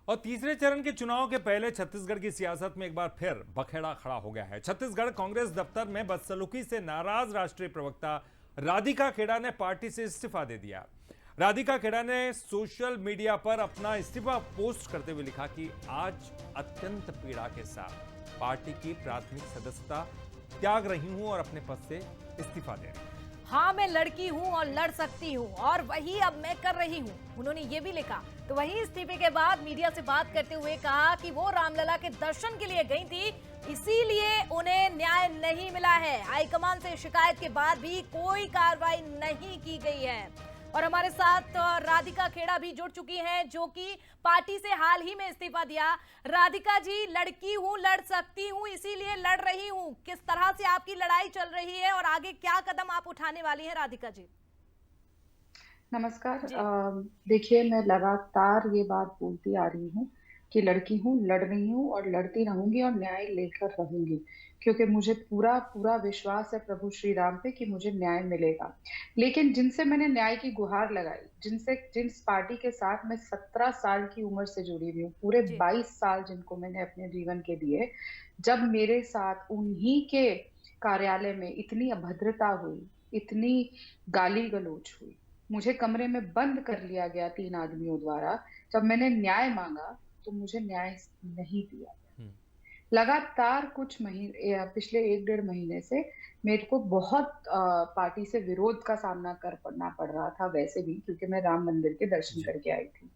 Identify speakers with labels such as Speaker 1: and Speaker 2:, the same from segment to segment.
Speaker 1: और तीसरे चरण के चुनाव के पहले छत्तीसगढ़ की सियासत में एक बार फिर बखेड़ा खड़ा हो गया है। छत्तीसगढ़ कांग्रेस दफ्तर में बदसलूकी से नाराज राष्ट्रीय प्रवक्ता राधिका खेड़ा ने पार्टी से इस्तीफा दे दिया। राधिका खेड़ा ने सोशल मीडिया पर अपना इस्तीफा पोस्ट करते हुए लिखा कि आज अत्यंत पीड़ा के साथ पार्टी की प्राथमिक सदस्यता त्याग रही हूं और अपने पद से इस्तीफा दे रही हूं।
Speaker 2: हाँ, मैं लड़की हूँ और लड़ सकती हूँ और वही अब मैं कर रही हूँ, उन्होंने ये भी लिखा। तो वही इस्तीफे के बाद मीडिया से बात करते हुए कहा कि वो रामलला के दर्शन के लिए गई थी, इसीलिए उन्हें न्याय नहीं मिला है। हाईकमान से शिकायत के बाद भी कोई कार्रवाई नहीं की गई है। और हमारे साथ राधिका खेड़ा भी जुड़ चुकी हैं, जो कि पार्टी से हाल ही में इस्तीफा दिया। राधिका जी, लड़की हूं, लड़ सकती हूं, इसीलिए लड़ रही हूं। किस तरह से आपकी लड़ाई चल रही है और आगे क्या कदम आप उठाने वाली हैं राधिका जी?
Speaker 3: नमस्कार। देखिए, मैं लगातार ये बात बोलती आ रही हूँ कि लड़की हूँ, लड़ रही हूँ और लड़ती रहूंगी और न्याय लेकर रहूंगी, क्योंकि मुझे पूरा पूरा विश्वास है प्रभु श्री राम पे कि मुझे न्याय मिलेगा। लेकिन जिनसे मैंने न्याय की गुहार लगाई, जिस पार्टी के साथ मैं 17 साल की उम्र से जुड़ी हुई हूँ, पूरे
Speaker 2: जी।
Speaker 3: 22 साल जिनको मैंने अपने जीवन के दिए, जब मेरे साथ उन्हीं के कार्यालय में इतनी अभद्रता हुई, इतनी गाली गलौज हुई, मुझे कमरे में बंद कर लिया गया 3 आदमियों द्वारा, जब मैंने न्याय मांगा तो मुझे न्याय नहीं दिया गया। लगातार कुछ महीने, पिछले 1 डेढ़ महीने से मेरे को बहुत पार्टी से विरोध का सामना करना पड़ रहा था, वैसे भी क्योंकि मैं राम मंदिर के दर्शन करके आई थी।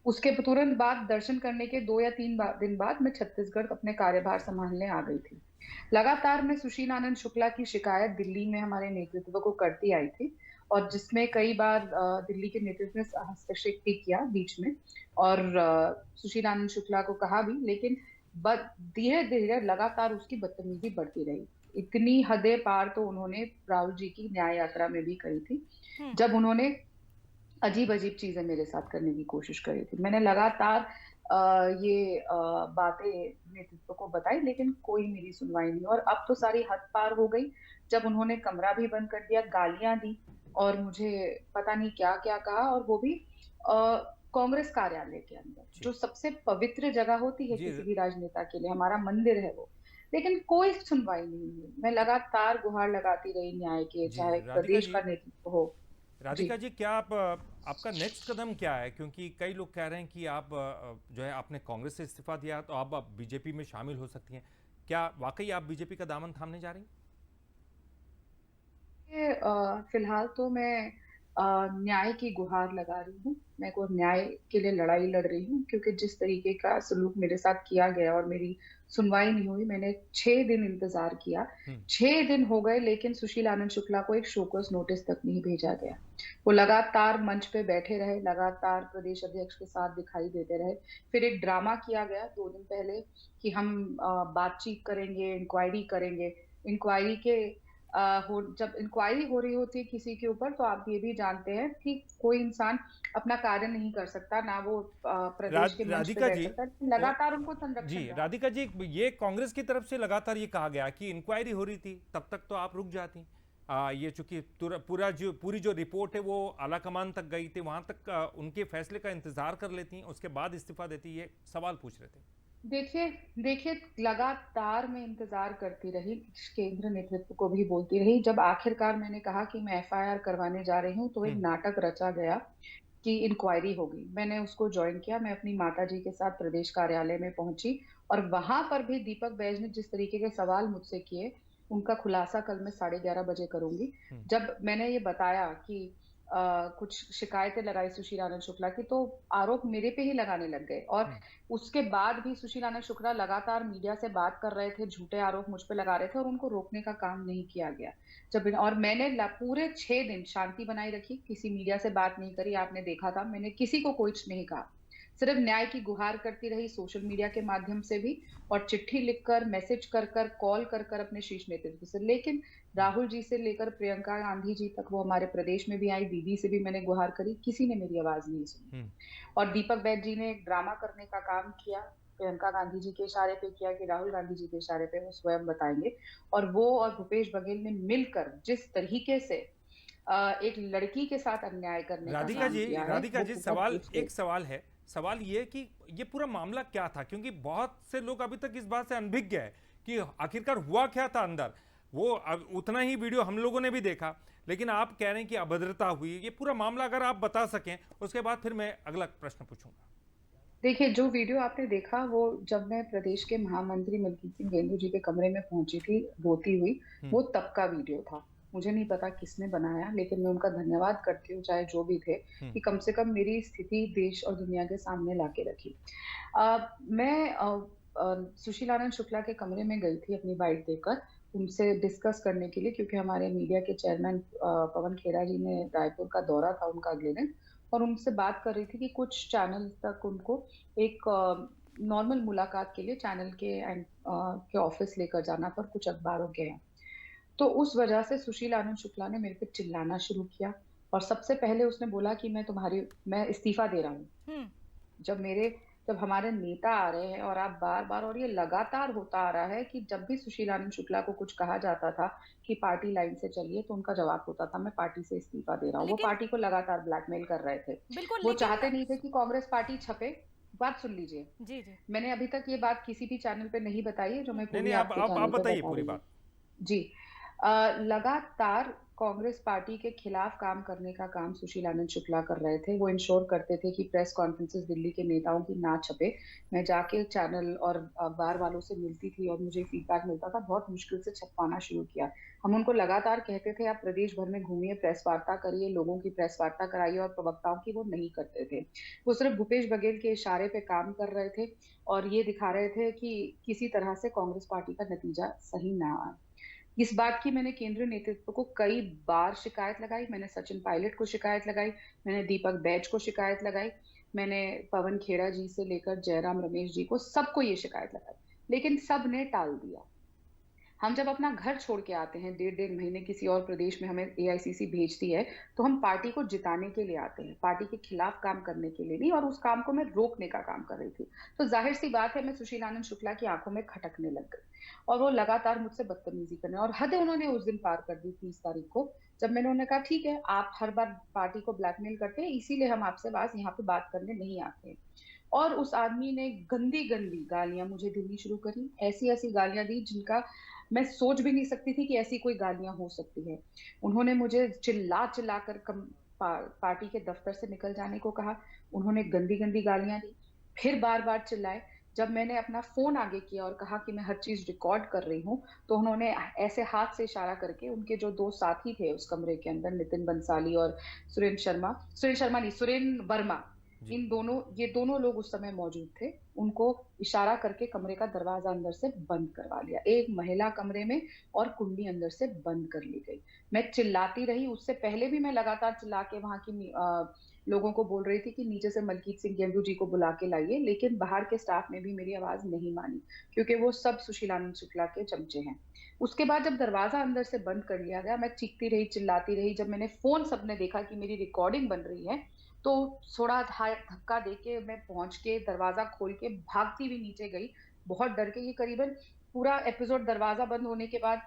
Speaker 3: उसके तुरंत बाद, दर्शन करने के 2 या 3 दिन बाद, मैं छत्तीसगढ़ अपने कार्यभार संभालने आ गई थी। लगातार मैं सुशील आनंद शुक्ला की शिकायत दिल्ली में हमारे नेतृत्व को करती आई थी, और जिसमें कई बार दिल्ली के नेतृत्व ने हस्तक्षेप भी किया बीच में, और सुशील आनंद शुक्ला को कहा भी, लेकिन धीरे धीरे लगातार उसकी बदतमीजी बढ़ती रही। इतनी हदें पार तो उन्होंने राहुल जी की न्याय यात्रा में भी करी थी, जब उन्होंने अजीब अजीब चीजें मेरे साथ करने की कोशिश करी थी। मैंने लगातार ये बातें नेतृत्व को बताई, लेकिन कोई मेरी सुनवाई नहीं। और अब तो सारी हद पार हो गई, जब उन्होंने कमरा भी बंद कर दिया, गालियां दी और मुझे पता नहीं क्या क्या कहा, और वो भी कांग्रेस कार्यालय के अंदर, जो सबसे पवित्र जगह होती है किसी भी राजनेता के लिए, हमारा मंदिर है वो। लेकिन कोई सुनवाई नहीं हुई। मैं लगातार गुहार लगाती रही न्याय के, चाहे
Speaker 1: राधिका
Speaker 3: प्रदेश
Speaker 1: जी,
Speaker 3: का नेतृत्व हो।
Speaker 1: राधिका जी, क्या आप आपका नेक्स्ट कदम क्या है? क्योंकि कई लोग कह रहे हैं कि आप जो है आपने कांग्रेस से इस्तीफा दिया तो आप बीजेपी में शामिल हो सकती हैं। क्या वाकई आप बीजेपी का दामन थामने जा रही हैं?
Speaker 3: फिलहाल तो मैं न्याय की गुहार लगा रही हूँ। मैं को न्याय के लिए लड़ाई लड़ रही हूँ, क्योंकि जिस तरीके का सलूक मेरे साथ किया गया और मेरी सुनवाई नहीं हुई, मैंने 6 दिन इंतजार किया। 6 दिन हो गए, लेकिन सुशील आनंद शुक्ला को एक शोकॉज नोटिस तक नहीं भेजा गया। वो लगातार मंच पे बैठे रहे, लगातार प्रदेश अध्यक्ष के साथ दिखाई देते रहे। फिर एक ड्रामा किया गया 2 दिन पहले कि हम बातचीत करेंगे, इंक्वायरी करेंगे। इंक्वायरी के जब इंक्वायरी हो रही होती है किसी के ऊपर, तो आप ये भी जानते हैं कि कोई इंसान अपना कार्य नहीं कर सकता, ना वो प्रदेश के मंच पे
Speaker 1: राधिका
Speaker 3: बैठ
Speaker 1: जी,
Speaker 3: सकता है। लगातार उनको
Speaker 1: जी
Speaker 3: संरक्षण रहा।
Speaker 1: राधिका जी, ये कांग्रेस की तरफ से लगातार ये कहा गया कि इंक्वायरी हो रही थी, तब तक तो आप रुक जाती। ये चूंकि पूरी जो रिपोर्ट है वो आला कमान तक गई थी, वहां तक उनके फैसले का इंतजार कर लेती, उसके बाद इस्तीफा देती। ये सवाल पूछ रहे थे।
Speaker 3: देखिए देखिए, लगातार मैं इंतजार करती रही, केंद्र नेतृत्व को भी बोलती रही। जब आखिरकार मैंने कहा कि मैं एफआईआर करवाने जा रही हूँ, तो एक नाटक रचा गया कि इंक्वायरी होगी। मैंने उसको ज्वाइन किया। मैं अपनी माता जी के साथ प्रदेश कार्यालय में पहुंची, और वहां पर भी दीपक बैज ने जिस तरीके के सवाल मुझसे किए, उनका खुलासा कल मैं 11:30 बजे करूंगी। जब मैंने ये बताया कि कुछ शिकायतें लगाई सुशील आनंद शुक्ला की, तो आरोप मेरे पे ही लगाने लग गए। और उसके बाद भी सुशील आनंद शुक्ला लगातार मीडिया से बात कर रहे थे, झूठे आरोप मुझ पे लगा रहे थे, और उनको रोकने का काम नहीं किया गया। और मैंने पूरे 6 दिन शांति बनाई रखी, किसी मीडिया से बात नहीं करी। आपने देखा था, मैंने किसी को कुछ नहीं कहा, सिर्फ न्याय की गुहार करती रही, सोशल मीडिया के माध्यम से भी, और चिट्ठी लिखकर, मैसेज कर कर, कॉल कर कर अपने शीर्ष नेतृत्व से। लेकिन राहुल जी से लेकर प्रियंका गांधी जी तक, वो हमारे प्रदेश में भी आई, दीदी से भी मैंने गुहार करी, किसी ने मेरी आवाज नहीं सुनी। और दीपक बैज जी ने एक ड्रामा करने का काम किया, प्रियंका गांधी जी के इशारे पे किया कि राहुल गांधी जी के इशारे पे वो स्वयं बताएंगे। और वो और भूपेश बघेल ने मिलकर जिस तरीके से एक लड़की के साथ अन्याय करने का काम किया है,
Speaker 1: राधिका
Speaker 3: वो
Speaker 1: जी,
Speaker 3: बहुत
Speaker 1: सवाल,
Speaker 3: दुष्ट है।
Speaker 1: एक सवाल है सवाल ये है कि ये पूरा मामला क्या था, क्योंकि बहुत से लोग अभी तक इस बात से अनभिज्ञ है कि आखिरकार हुआ क्या था अंदर। वो उतना ही वीडियो हम लोगों ने भी देखा, लेकिन आप कह रहे हैं कि अभद्रता हुई। ये पूरा मामला अगर आप बता सकें, उसके बाद फिर मैं अगला प्रश्न पूछूंगा।
Speaker 3: देखिए, जो वीडियो आपने देखा वो जब मैं प्रदेश के महामंत्री मलकीत सिंह गेंदू जी के कमरे में पहुंची थी रोती हुई, वो तब का वीडियो था। मुझे नहीं पता किसने बनाया, लेकिन मैं उनका धन्यवाद करती हूँ, चाहे जो भी थे, कि कम से कम मेरी स्थिति देश और दुनिया के सामने लाके रखी। मैं सुशील आनंद शुक्ला के कमरे में गई थी अपनी बाइट देकर उनसे डिस्कस करने के लिए, क्योंकि हमारे मीडिया के चेयरमैन पवन खेड़ा जी ने रायपुर का दौरा था उनका अगले दिन, और उनसे बात कर रही थी कि कुछ चैनल तक उनको एक नॉर्मल मुलाकात के लिए चैनल के ऑफिस लेकर जाना पर कुछ अखबारों के हैं। तो उस वजह से सुशील आनंद शुक्ला ने मेरे पे चिल्लाना शुरू किया, और सबसे पहले उसने बोला कि मैं इस्तीफा दे रहा हूँ। जब हमारे नेता आ रहे हैं और आप बार-बार, और ये लगातार होता आ रहा है कि जब भी सुशील आनंद शुक्ला को कुछ कहा जाता था कि पार्टी लाइन से चलिए, तो उनका जवाब होता था मैं पार्टी से इस्तीफा दे रहा हूँ। वो
Speaker 2: लेकिन
Speaker 3: पार्टी को लगातार ब्लैकमेल कर रहे थे।
Speaker 2: बिल्कुल,
Speaker 3: वो
Speaker 2: लेकिन
Speaker 3: चाहते नहीं थे कि कांग्रेस पार्टी छपे। बात सुन लीजिए।
Speaker 2: जी जी
Speaker 3: मैंने अभी तक ये बात किसी भी चैनल पे नहीं बताई है, जो मैं
Speaker 1: नहीं
Speaker 3: पूरी
Speaker 1: नहीं,
Speaker 3: आपके
Speaker 1: आप
Speaker 3: चैनल पे
Speaker 1: बताइए
Speaker 3: बता
Speaker 1: पूरी
Speaker 3: रही हूँ।
Speaker 1: बात।
Speaker 3: जी। लगातार कांग्रेस पार्टी के खिलाफ काम करने का काम सुशील आनंद शुक्ला कर रहे थे। वो इंश्योर करते थे कि प्रेस कॉन्फ्रेंसेस दिल्ली के नेताओं की ना छपे। मैं जाके चैनल और अखबार वालों से मिलती थी और मुझे फीडबैक मिलता था, बहुत मुश्किल से छपवाना शुरू किया। हम उनको लगातार कहते थे आप प्रदेश भर में घूमिए, प्रेस वार्ता करिए, लोगों की प्रेस वार्ता कराइए, और प्रवक्ताओं की वो नहीं करते थे। वो सिर्फ भूपेश बघेल के इशारे पे काम कर रहे थे और ये दिखा रहे थे कि किसी तरह से कांग्रेस पार्टी का नतीजा सही ना आए। इस बात की मैंने केंद्रीय नेतृत्व को कई बार शिकायत लगाई। मैंने सचिन पायलट को शिकायत लगाई, मैंने दीपक बैज को शिकायत लगाई, मैंने पवन खेड़ा जी से लेकर जयराम रमेश जी को, सबको ये शिकायत लगाई, लेकिन सब ने टाल दिया। हम जब अपना घर छोड़ के आते हैं, डेढ़ डेढ़ महीने किसी और प्रदेश में हमें एआईसीसी भेजती है, तो हम पार्टी को जिताने के लिए आते हैं, पार्टी के खिलाफ काम करने के लिए नहीं। और उस काम को मैं रोकने का काम कर रही थी। तो जाहिर सी बात है, मैं सुशील आनंद शुक्ला की आंखों में खटकने लग गई, और वो लगातार मुझसे बदतमीजी करने, और हद उन्होंने उस दिन पार कर दी 30 तारीख को, जब मैंने उन्हें कहा ठीक है, आप हर बार पार्टी को ब्लैकमेल करते हैं, इसीलिए हम आपसे यहाँ पे बात करने नहीं आते। और उस आदमी ने गंदी गंदी गालियां मुझे देनी शुरू करी, ऐसी ऐसी गालियां दी जिनका मैं सोच भी नहीं सकती थी कि ऐसी कोई गालियां हो सकती है। उन्होंने मुझे चिल्ला चिल्ला कर पार्टी के दफ्तर से निकल जाने को कहा। उन्होंने गंदी गंदी गालियां दी, फिर बार बार चिल्लाए। जब मैंने अपना फोन आगे किया और कहा कि मैं हर चीज रिकॉर्ड कर रही हूँ, तो उन्होंने ऐसे हाथ से इशारा करके, उनके जो दो साथी थे उस कमरे के अंदर, नितिन बंसाली और सुरेन वर्मा, ये दोनों लोग उस समय मौजूद थे, उनको इशारा करके कमरे का दरवाजा अंदर से बंद करवा लिया। एक महिला कमरे में और कुंडी अंदर से बंद कर ली गई। मैं चिल्लाती रही, उससे पहले भी मैं लगातार चिल्ला के वहां की लोगों को बोल रही थी कि नीचे से मलकीत सिंह गेंदू जी को बुला के लाइए, लेकिन बाहर के स्टाफ ने भी मेरी आवाज नहीं मानी, क्योंकि वो सब सुशील आनंद शुक्ला के चमचे हैं। उसके बाद जब दरवाजा अंदर से बंद कर लिया गया, मैं चीखती रही, चिल्लाती रही। जब मैंने फोन, सबने देखा कि मेरी रिकॉर्डिंग बन रही है, तो थोड़ा धक्का देके मैं पहुंच के दरवाजा खोल के भागती हुई नीचे गई, बहुत डर के। ये करीबन पूरा एपिसोड दरवाजा बंद होने के बाद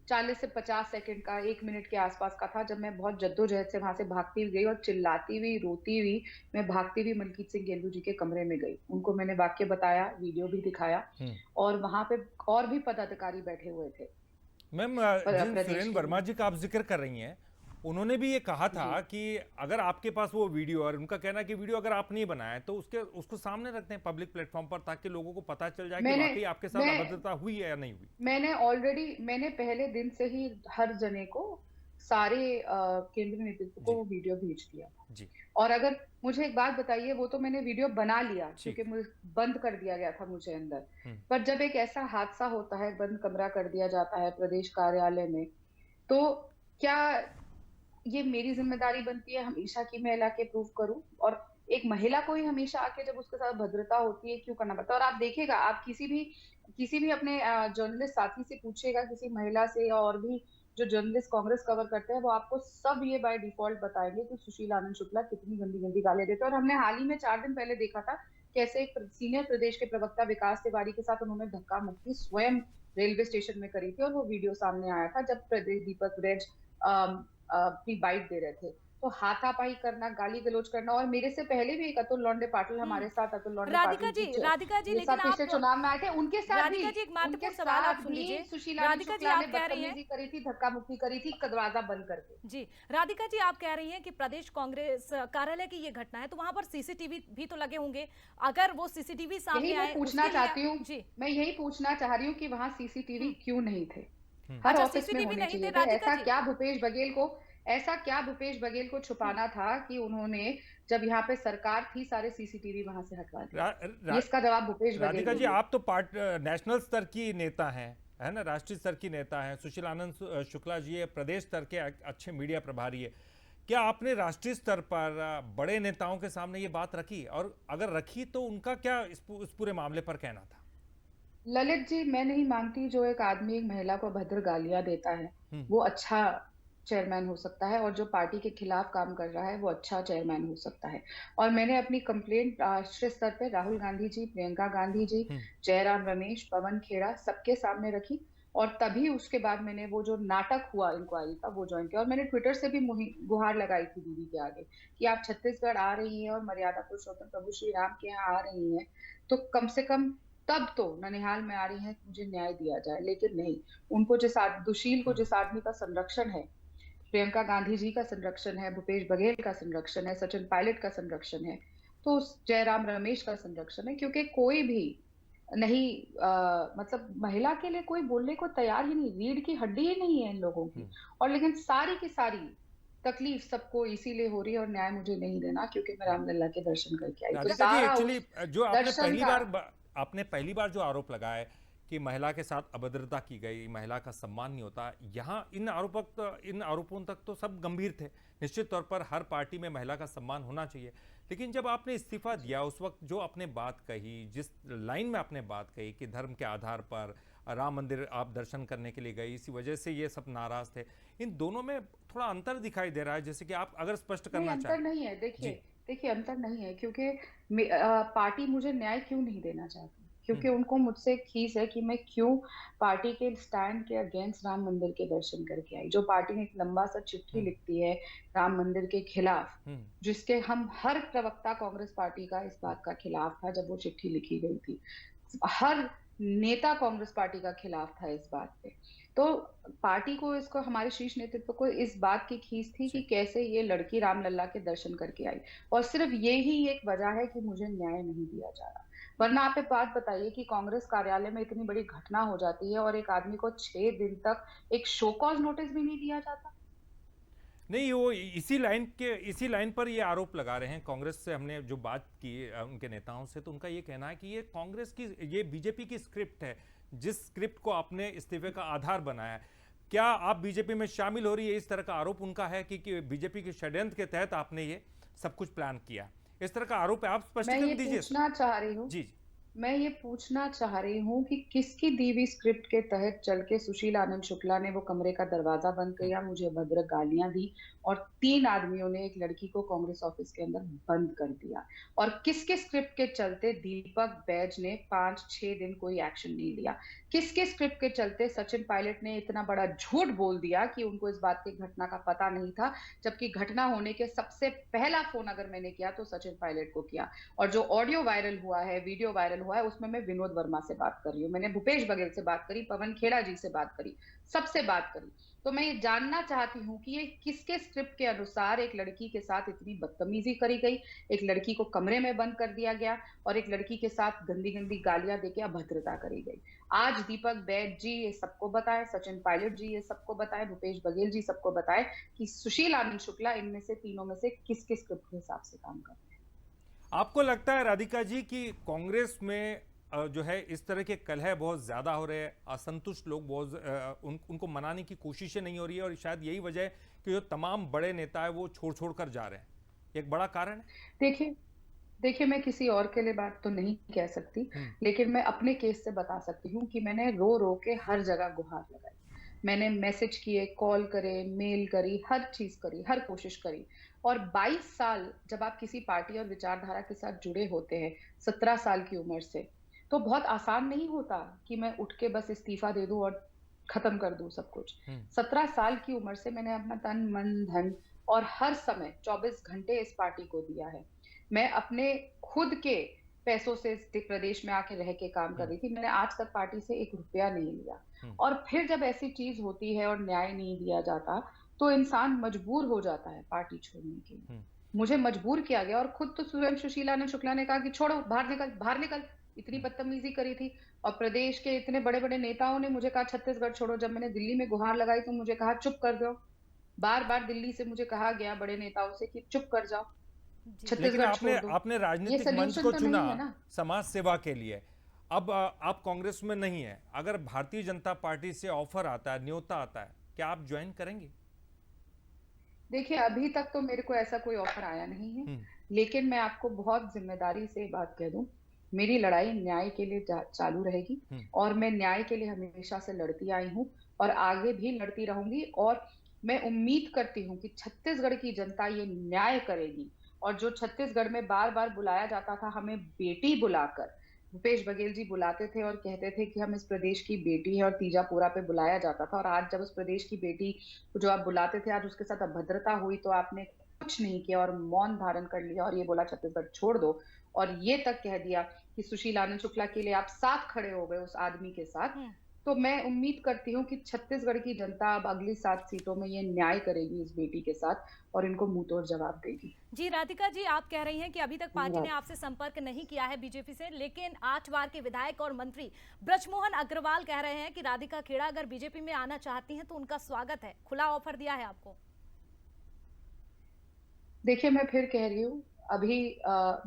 Speaker 3: 40 से 50 सेकंड का, 1 मिनट के आसपास का था, जब मैं बहुत जद्दोजहद से वहां से भागती हुई गई और चिल्लाती हुई, रोती हुई मैं भागती हुई मलकीत सिंह गेंदू जी के कमरे में गई। उनको मैंने वाक्य बताया, वीडियो भी दिखाया, और वहां पे और भी पदाधिकारी बैठे हुए थे।
Speaker 1: मैम, जिन सुरेन वर्मा जी का आप जिक्र कर रही हैं, उन्होंने भी ये कहा था कि अगर आपके पास वो वीडियो, और उनका कहना है कि वीडियो अगर आप नहीं बनाए तो उसको सामने रखते हैं पब्लिक प्लेटफॉर्म पर, ताकि लोगों को पता चल जाए कि वाकई आपके साथ अभद्रता हुई है या नहीं हुई।
Speaker 3: मैंने पहले दिन से ही हर जने को, सारे केंद्रीय नेतृत्व को वो वीडियो भेज दिया था। और अगर मुझे एक बात बताइए, वो तो मैंने वीडियो बना लिया क्योंकि मुझे बंद कर दिया गया था मुझे अंदर, पर जब एक ऐसा हादसा होता है, बंद कमरा कर दिया जाता है प्रदेश कार्यालय में, तो क्या ये मेरी जिम्मेदारी बनती है हमेशा कि मैं लाके प्रूव करूं? और एक महिला को ही हमेशा आके जब उसके साथ भद्रता होती है, क्यों करना पड़ता है? और आप देखिएगा, आप किसी भी अपने जर्नलिस्ट साथी से पूछिएगा, किसी महिला से, और भी जो जर्नलिस्ट कांग्रेस कवर करते हैं, वो आपको सब ये बाय डिफॉल्ट बताएंगे कि सुशील आनंद शुक्ला कितनी गंदी गंदी गालियां देते हैं। और हमने हाल ही में 4 दिन पहले देखा था कैसे एक सीनियर प्रदेश के प्रवक्ता विकास तिवारी के साथ उन्होंने धक्का मुक्की स्वयं रेलवे स्टेशन में करी थी, और वो वीडियो सामने आया था जब दीपक बैज अपनी बाइट दे रहे थे। तो हाथापाई करना, गाली गलौज करना, और मेरे से पहले भी एक अतुल लौंडे पाटिल हमारे साथ, अतुल लौंडे
Speaker 2: राधिका
Speaker 3: पाटिल
Speaker 2: जी, राधिका जी,
Speaker 3: ये
Speaker 2: लेकिन
Speaker 3: सब पिछले
Speaker 2: आप,
Speaker 3: चुनाव में आए थे, उनके साथ भी,
Speaker 2: राधिका जी, एक
Speaker 3: उनके
Speaker 2: महत्वपूर्ण सवाल आप
Speaker 3: साथ
Speaker 2: सुन
Speaker 3: भी
Speaker 2: लीजिए।
Speaker 3: सुशीला
Speaker 2: राधिका जी,
Speaker 3: शुक्ला ने
Speaker 2: आप कह रही हैं,
Speaker 3: बदतमीजी करी थी, धक्का मुक्की करी थी दरवाजा बंद करके।
Speaker 2: जी राधिका जी, आप कह रही हैं कि प्रदेश कांग्रेस कार्यालय की ये घटना है, तो वहां पर सीसीटीवी भी तो लगे होंगे, अगर वो सीसीटीवी सामने
Speaker 3: यही
Speaker 2: आए
Speaker 3: मैं पूछना
Speaker 2: उसके लिए
Speaker 3: चाहती हूँ,
Speaker 2: जी।
Speaker 3: मैं यही पूछना चाह रही हूँ कि वहां सीसीटीवी क्यों नहीं थे? हर
Speaker 2: अच्छा,
Speaker 3: ऑफिस में
Speaker 2: सीसीटीवी
Speaker 3: होने
Speaker 2: नहीं थे
Speaker 3: चाहिए थे।
Speaker 2: राधिका जी।
Speaker 3: ऐसा क्या भूपेश बघेल को छुपाना था कि उन्होंने, जब यहाँ पे सरकार थी, सारे सीसीटीवी वहां से हटवा दिए? ये इसका जवाब भूपेश बघेल
Speaker 1: राधिका जी,
Speaker 3: देंगे।
Speaker 1: आप तो नेशनल स्तर की नेता हैं, है ना, राष्ट्रीय स्तर की नेता हैं। सुशील आनंद शुक्ला जी ये प्रदेश स्तर के अच्छे मीडिया प्रभारी है। क्या आपने राष्ट्रीय स्तर पर बड़े नेताओं के सामने ये बात रखी, और अगर रखी तो उनका क्या इस पूरे मामले पर कहना था?
Speaker 3: ललित जी, मैं नहीं मानती जो एक आदमी एक महिला को भद्र गालियां देता है वो अच्छा चेयरमैन हो सकता है, और जो पार्टी के खिलाफ काम कर रहा है वो अच्छा चेयरमैन हो सकता है। और मैंने अपनी कंप्लेंट राष्ट्रीय स्तर पे राहुल गांधी जी, प्रियंका गांधी जी, जयराम रमेश, पवन खेड़ा सबके सामने रखी, और तभी उसके बाद मैंने वो जो नाटक हुआ इंक्वायरी का वो ज्वाइन किया, और मैंने ट्विटर से भी गुहार लगाई थी दीदी के आगे कि आप छत्तीसगढ़ आ रही हैं और मर्यादा पुरुषोत्तम प्रभु श्री राम के यहाँ आ रही हैं, तो कम से कम तब तो ननिहाल में आ रही हैं, मुझे न्याय दिया जाए। लेकिन नहीं, उनको दुशील को जिस आदमी का संरक्षण है, प्रियंका गांधी जी का संरक्षण है, भूपेश बघेल का संरक्षण है, सचिन पायलट का संरक्षण है, तो जयराम रमेश का संरक्षण है, क्योंकि कोई भी नहीं मतलब महिला के लिए कोई बोलने को तैयार ही नहीं, रीढ़ की हड्डी ही नहीं है इन लोगों की। और लेकिन सारी की सारी तकलीफ सबको इसीलिए हो रही है, और न्याय मुझे नहीं देना क्योंकि मैं रामलला के दर्शन करके आई। तो
Speaker 1: राधिका जी,
Speaker 3: सारा
Speaker 1: एक्चुअली जो आपने पहली बार जो आरोप लगाया कि महिला के साथ अभद्रता की गई, महिला का सम्मान नहीं होता, यहाँ इन आरोपों तक तो सब गंभीर थे। निश्चित तौर पर हर पार्टी में महिला का सम्मान होना चाहिए, लेकिन जब आपने इस्तीफा दिया उस वक्त जो आपने बात कही, जिस लाइन में आपने बात कही कि धर्म के आधार पर राम मंदिर आप दर्शन करने के लिए गई, इसी वजह से ये सब नाराज थे, इन दोनों में थोड़ा अंतर दिखाई दे रहा है, जैसे कि आप अगर स्पष्ट करना चाहें।
Speaker 3: अंतर नहीं है, देखिए अंतर नहीं है, क्योंकि पार्टी मुझे न्याय क्यों नहीं देना चाहती, क्योंकि उनको मुझसे खीस है कि मैं क्यों पार्टी के स्टैंड के अगेंस्ट राम मंदिर के दर्शन करके आई। जो पार्टी ने एक लंबा सा चिट्ठी लिखती है राम मंदिर के खिलाफ, जिसके हम हर प्रवक्ता कांग्रेस पार्टी का इस बात का खिलाफ था जब वो चिट्ठी लिखी गई थी, हर नेता कांग्रेस पार्टी का खिलाफ था इस बात पे। तो पार्टी को, इसको, हमारे शीर्ष नेतृत्व को इस बात की खीस थी कि कैसे ये लड़की रामलला के दर्शन करके आई, और सिर्फ ये ही एक वजह है कि मुझे न्याय नहीं दिया जा रहा। वरना आप एक बात बताइए कि कांग्रेस कार्यालय में इतनी बड़ी घटना हो जाती है और एक आदमी को 6 दिन तक एक शो कॉज नोटिस भी नहीं दिया जाता।
Speaker 1: नहीं, वो इसी लाइन पर ये आरोप लगा रहे हैं। कांग्रेस से हमने जो बात की उनके नेताओं से, तो उनका ये कहना है कि ये कांग्रेस की, ये बीजेपी की स्क्रिप्ट है, जिस स्क्रिप्ट को आपने इस्तीफे का आधार बनाया है। क्या आप बीजेपी में शामिल हो रही है, इस तरह का आरोप उनका है कि बीजेपी के षड्यंत्र के तहत आपने ये सब कुछ प्लान किया, इस तरह का आरोप है। आप स्पष्टीकरण दीजिए।
Speaker 3: पूछना चाह रही हूँ
Speaker 1: जी,
Speaker 3: मैं ये पूछना चाह रही हूँ कि किसकी दी हुई स्क्रिप्ट के तहत चल के सुशील आनंद शुक्ला ने वो कमरे का दरवाजा बंद किया, मुझे भद्र गालियां दी, और 3 आदमियों ने एक लड़की को कांग्रेस ऑफिस के अंदर बंद कर दिया, और किसके स्क्रिप्ट के चलते दीपक बैज ने 5-6 दिन कोई एक्शन नहीं लिया, किसके स्क्रिप्ट के चलते सचिन पायलट ने इतना बड़ा झूठ बोल दिया कि उनको इस बात की घटना का पता नहीं था, जबकि घटना होने के सबसे पहला फोन अगर मैंने किया तो सचिन पायलट को किया। और जो ऑडियो वायरल हुआ है, वीडियो वायरल हुआ है, उसमें मैं विनोद वर्मा से बात कर रही हूँ, मैंने भूपेश बघेल से बात करी, पवन खेड़ा जी से बात करी, सबसे बात करी। तो मैं ये जानना चाहती हूँ कि ये किसके स्क्रिप्ट के अनुसार एक लड़की के साथ इतनी बदतमीजी करी गई, एक लड़की को कमरे में बंद कर दिया गया, और एक लड़की के साथ गंदी गंदी गालियां देके अभद्रता करी गई। आज दीपक बैज जी ये सबको बताए, सचिन पायलट जी ये सबको बताए, भूपेश बघेल जी सबको बताए कि सुशील आनंद शुक्ला इनमें से तीनों में से किसके स्क्रिप्ट के हिसाब से काम कर रहे हैं।
Speaker 1: आपको लगता है राधिका जी कि कांग्रेस में जो है इस तरह के कलह बहुत ज्यादा हो रहे हैं, असंतुष्ट लोग बहुत उनको मनाने की कोशिशें नहीं हो रही है, और शायद यही वजह है कि जो तमाम बड़े नेता है वो छोड़ कर जा रहे हैं, एक बड़ा कारण है?
Speaker 3: देखिए मैं किसी और के लिए बात तो नहीं कह सकती, लेकिन मैं अपने केस से बता सकती हूँ कि मैंने रो के हर जगह गुहार लगाई, मैंने मैसेज किए, कॉल करे, मेल करी, हर चीज करी, हर कोशिश करी। और 22 साल जब आप किसी पार्टी और विचारधारा के साथ जुड़े होते हैं 17 साल की उम्र से, तो बहुत आसान नहीं होता कि मैं उठ के बस इस्तीफा दे दूं और खत्म कर दूं सब कुछ। 17 साल की उम्र से मैंने अपना तन मन धन और हर समय 24 घंटे इस पार्टी को दिया है। मैं अपने खुद के पैसों से इस प्रदेश में आके रह के काम कर रही थी। मैंने आज तक पार्टी से 1 रुपया नहीं लिया। और फिर जब ऐसी चीज होती है और न्याय नहीं दिया जाता, तो इंसान मजबूर हो जाता है पार्टी छोड़ने के लिए। मुझे मजबूर किया गया और खुद तो स्वयं सुशीला ने शुक्ला ने कहा कि छोड़ो, बाहर निकल, बाहर निकल। इतनी बदतमीजी करी थी। और प्रदेश के इतने बड़े-बड़े नेताओं ने मुझे कहा छत्तीसगढ़ छोड़ो। जब मैंने दिल्ली में गुहार लगाई तो मुझे कहा चुप कर जाओ। बार-बार दिल्ली से मुझे कहा गया बड़े नेताओं से कि चुप कर जाओ,
Speaker 1: लेकिन
Speaker 3: छत्तीसगढ़
Speaker 1: आपने
Speaker 3: छोड़ दो।
Speaker 1: आपने
Speaker 3: ये
Speaker 1: राजनीतिक मंच
Speaker 3: सॉल्यूशन
Speaker 1: को
Speaker 3: तो
Speaker 1: चुना
Speaker 3: नहीं है ना।
Speaker 1: समाज सेवा के लिए। अब आप कांग्रेस में नहीं है, अगर भारतीय जनता पार्टी से ऑफर आता है, न्योता आता है, क्या आप ज्वाइन करेंगे?
Speaker 3: देखिए, अभी तक तो मेरे को ऐसा कोई ऑफर आया नहीं है। लेकिन मैं आपको बहुत जिम्मेदारी से बात कह दूं, मेरी लड़ाई न्याय के लिए चालू रहेगी। और मैं न्याय के लिए हमेशा से लड़ती आई हूं और आगे भी लड़ती रहूंगी। और मैं उम्मीद करती हूं कि छत्तीसगढ़ की जनता ये न्याय करेगी। और जो छत्तीसगढ़ में बार बार बुलाया जाता था, हमें बेटी बुलाकर, भूपेश बघेल जी बुलाते थे और कहते थे कि हम इस प्रदेश की बेटी है, और तीजापुरा पे बुलाया जाता था। और आज जब उस प्रदेश की बेटी को जो आप बुलाते थे, आज उसके साथ अभद्रता हुई तो आपने कुछ नहीं किया और मौन धारण कर लिया और ये बोला छत्तीसगढ़ छोड़ दो। और ये तक कह दिया कि सुशील आनंद शुक्ला के लिए आप साथ खड़े हो गए उस आदमी के साथ। तो मैं उम्मीद करती हूँ कि छत्तीसगढ़ की जनता अब अगली 7 सीटों में ये न्याय करेगी इस बेटी के साथ और इनको मुंहतोड़ जवाब देगी।
Speaker 2: जी राधिका जी, आप कह रही हैं कि अभी तक पार्टी ने आपसे संपर्क नहीं किया है बीजेपी से, लेकिन 8 बार के विधायक और मंत्री ब्रजमोहन अग्रवाल कह रहे हैं कि राधिका खेड़ा अगर बीजेपी में आना चाहती हैं तो उनका स्वागत है, खुला ऑफर दिया है आपको।
Speaker 3: देखिए, मैं फिर कह रही हूँ, अभी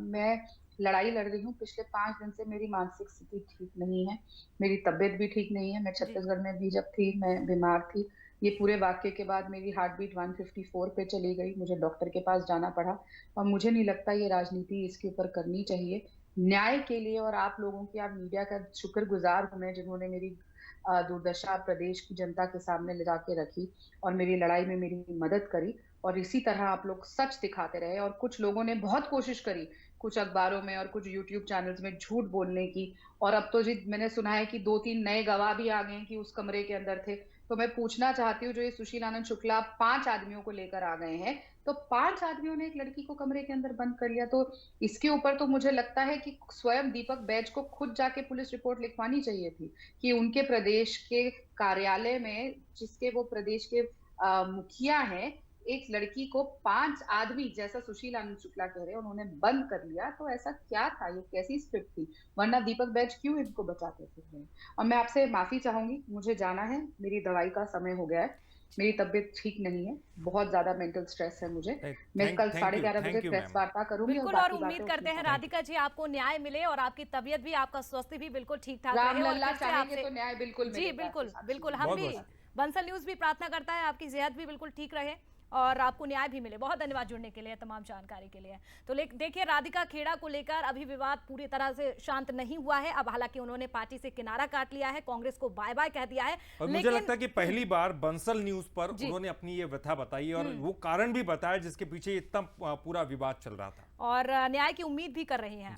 Speaker 3: मैं लड़ाई लड़ रही हूँ। पिछले 5 दिन से मेरी मानसिक स्थिति ठीक नहीं है, मेरी तबीयत भी ठीक नहीं है। मैं छत्तीसगढ़ में भी जब थी, मैं बीमार थी। ये पूरे वाक्य के बाद मेरी हार्ट बीट 154 पे चली गई, मुझे डॉक्टर के पास जाना पड़ा। और मुझे नहीं लगता ये राजनीति इसके ऊपर करनी चाहिए। न्याय के लिए और आप लोगों की, आप मीडिया का शुक्रगुजार हूँ मैं, जिन्होंने मेरी दुर्दशा प्रदेश की जनता के सामने ले जाके रखी और मेरी लड़ाई में मेरी मदद करी। और इसी तरह आप लोग सच दिखाते रहे। और कुछ लोगों ने बहुत कोशिश करी, कुछ अखबारों में और कुछ यूट्यूब चैनल्स में झूठ बोलने की। और अब तो जी मैंने सुना है कि 2-3 नए गवाह भी आ गए हैं कि उस कमरे के अंदर थे। तो मैं पूछना चाहती हूँ, जो ये सुशील आनंद शुक्ला 5 आदमियों को लेकर आ गए हैं, तो 5 आदमियों ने एक लड़की को कमरे के अंदर बंद कर लिया। तो इसके ऊपर तो मुझे लगता है कि स्वयं दीपक बैज को खुद जाके पुलिस रिपोर्ट लिखवानी चाहिए थी कि उनके प्रदेश के कार्यालय में, जिसके वो प्रदेश के मुखिया हैं, एक लड़की को 5 आदमी, जैसा सुशील आनंद शुक्ला कह रहे हैं, उन्होंने बंद कर लिया। तो ऐसा क्या था, ये कैसी स्क्रिप्ट थी? वरना दीपक बैज क्यों इनको बचाते थे? और मैं आपसे माफी चाहूंगी, मुझे जाना है, मेरी दवाई का समय हो गया है, मेरी तबीयत ठीक नहीं है, बहुत ज्यादा मेंटल स्ट्रेस है मुझे। मैं कल 11:30 बजे प्रेस वार्ता करूंगी।
Speaker 2: बिल्कुल, और उम्मीद करते हैं राधिका जी आपको न्याय मिले और आपकी तबीयत भी, आपका स्वास्थ्य भी बिल्कुल ठीक ठाक रहे।
Speaker 3: रामलला चाहेंगे तो न्याय बिल्कुल
Speaker 2: जी बिल्कुल बिल्कुल, हम भी, बंसल न्यूज भी प्रार्थना करता है आपकी सेहत भी बिल्कुल ठीक रहे और आपको न्याय भी मिले। बहुत धन्यवाद जुड़ने के लिए, तमाम जानकारी के लिए। तो देखिए, राधिका खेड़ा को लेकर अभी विवाद पूरी तरह से शांत नहीं हुआ है। अब हालांकि उन्होंने पार्टी से किनारा काट लिया है, कांग्रेस को बाय बाय कह दिया है।
Speaker 1: और मुझे लगता है कि पहली बार बंसल न्यूज पर उन्होंने अपनी ये व्यथा बताई और वो कारण भी बताया जिसके पीछे इतना पूरा विवाद चल रहा था,
Speaker 2: और न्याय की उम्मीद भी कर रही है।